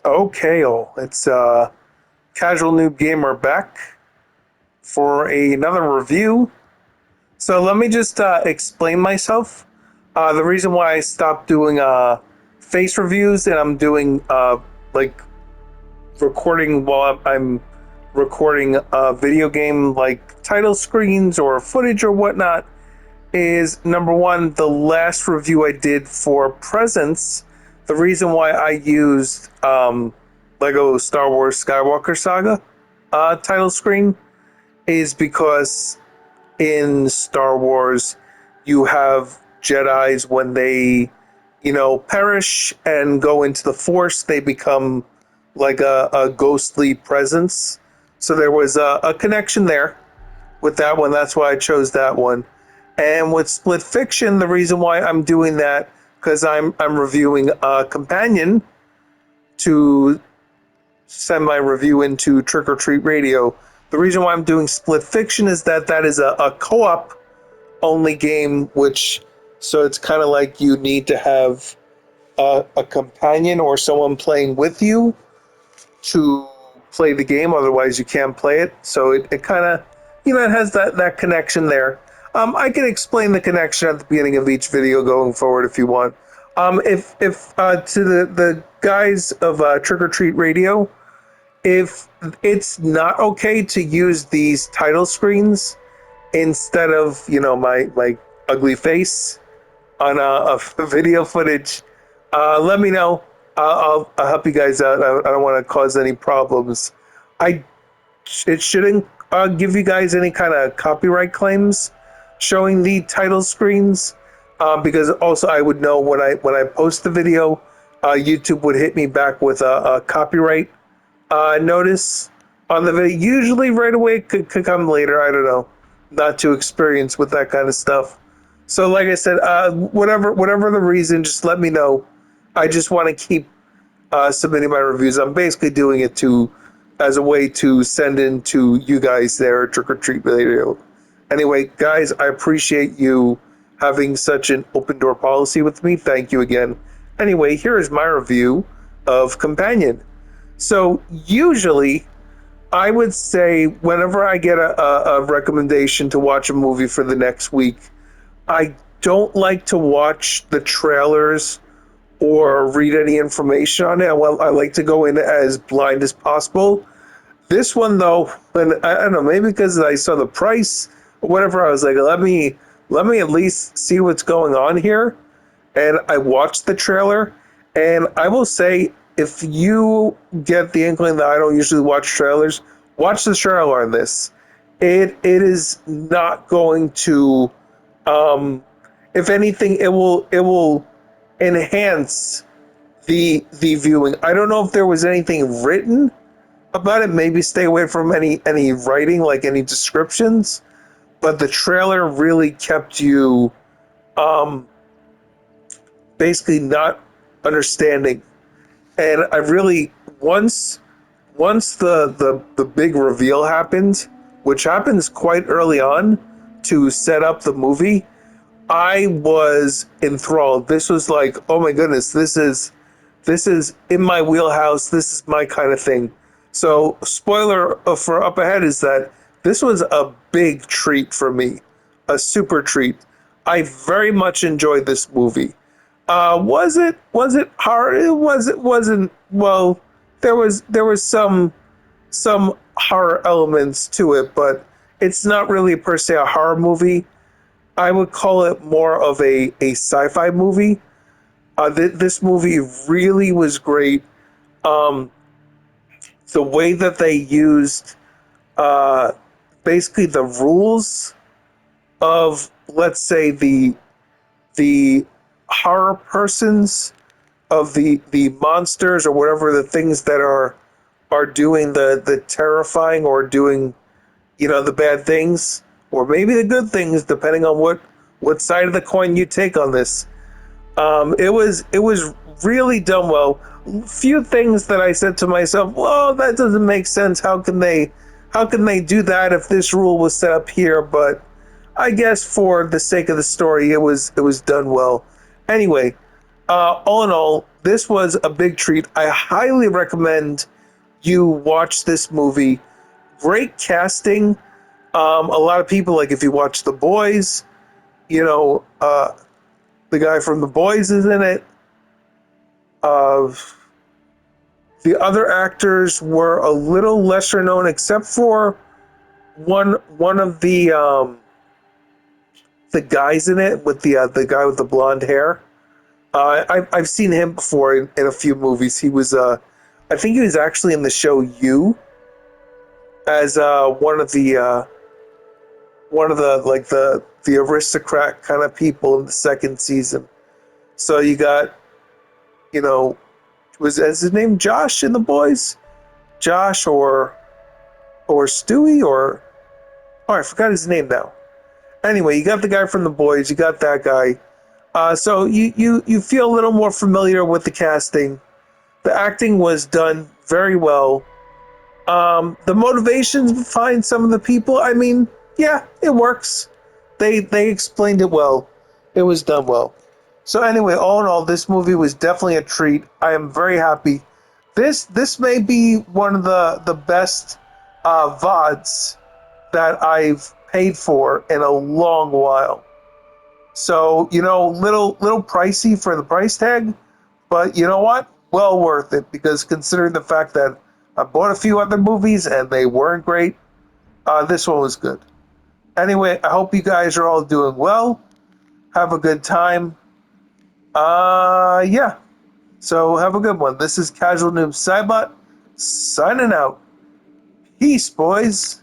Okay, it's Casual Noob Gamer back for another review. So let me just explain myself. The reason why I stopped doing face reviews and I'm doing like recording while I'm recording video game like title screens or footage or whatnot is number one, the last review I did for Presents. The reason why I used Lego Star Wars Skywalker Saga title screen is because in Star Wars, you have Jedi's when they, perish and go into the Force, they become like a ghostly presence. So there was a connection there with that one. That's why I chose that one. And with Split Fiction, the reason why I'm doing that because I'm reviewing a companion to send my review into Trick or Treat Radio. The reason why I'm doing Split Fiction is that is a co-op only game, which so it's kind of like you need to have a companion or someone playing with you to play the game. Otherwise, you can't play it. So it kind of, it has that connection there. I can explain the connection at the beginning of each video going forward if you want. If to the guys of Trick or Treat Radio, if it's not okay to use these title screens instead of my ugly face on a video footage, let me know. I'll help you guys out. I don't want to cause any problems. I it shouldn't give you guys any kind of copyright claims showing the title screens, because also I would know when I post the video, YouTube would hit me back with a copyright notice on the video. Usually right away, could come later. I don't know. Not too experienced with that kind of stuff. So like I said, whatever the reason, just let me know. I just want to keep submitting my reviews. I'm basically doing it to as a way to send in to you guys there at Trick or Treat Radio. Anyway, guys, I appreciate you having such an open door policy with me. Thank you again. Anyway, here is my review of Companion. So usually I would say whenever I get a recommendation to watch a movie for the next week, I don't like to watch the trailers or read any information on it. Well, I like to go in as blind as possible. This one though, when I don't know, maybe because I saw the price or whatever, I was like, let me at least see what's going on here. And I watched the trailer, and I will say, if you get the inkling that I don't usually watch trailers, watch the trailer on this. It is not going to, if anything, it will enhance the viewing. I don't know if there was anything written about it. Maybe stay away from any writing, like any descriptions. But the trailer really kept you basically not understanding. And I really once the big reveal happened, which happens quite early on to set up the movie, I was enthralled. This was like, oh my goodness, this is in my wheelhouse. This is my kind of thing. So, spoiler for up ahead is that this was a big treat for me, a super treat. I very much enjoyed this movie. Was it hard? It wasn't. Well, there was some horror elements to it, but it's not really per se a horror movie. I would call it more of a sci-fi movie. This movie really was great. Um, the way that they used uh, basically the rules of, let's say, the horror persons of the monsters or whatever the things that are doing the terrifying or doing the bad things or maybe the good things depending on what side of the coin you take on this. It was really done well. Few things that I said to myself, well, that doesn't make sense. How can they do that if this rule was set up here? But I guess for the sake of the story, it was done well. Anyway, All in all, this was a big treat. I highly recommend you watch this movie. Great casting. A lot of people, like if you watch The Boys, you know, the guy from The Boys is in it. Uh, the other actors were a little lesser known, except for one of the guys in it with the guy with the blonde hair. I've seen him before in a few movies. He was I think he was actually in the show You as one of the like the aristocrat kind of people in the second season. So you got, you know, was is his name Josh in The Boys? Josh or Stewie or oh I forgot his name now. Anyway, you got the guy from The Boys. You got that guy. So you feel a little more familiar with the casting. The acting was done very well. The motivations behind some of the people, I mean, yeah, it works. They explained it well. It was done well. So anyway, all in all, this movie was definitely a treat. I am very happy. This may be one of the best VODs that I've paid for in a long while. So, little pricey for the price tag, but you know what? Well worth it because considering the fact that I bought a few other movies and they weren't great, this one was good. Anyway, I hope you guys are all doing well. Have a good time. Yeah. So have a good one. This is Casual Noob Cybot signing out. Peace, boys.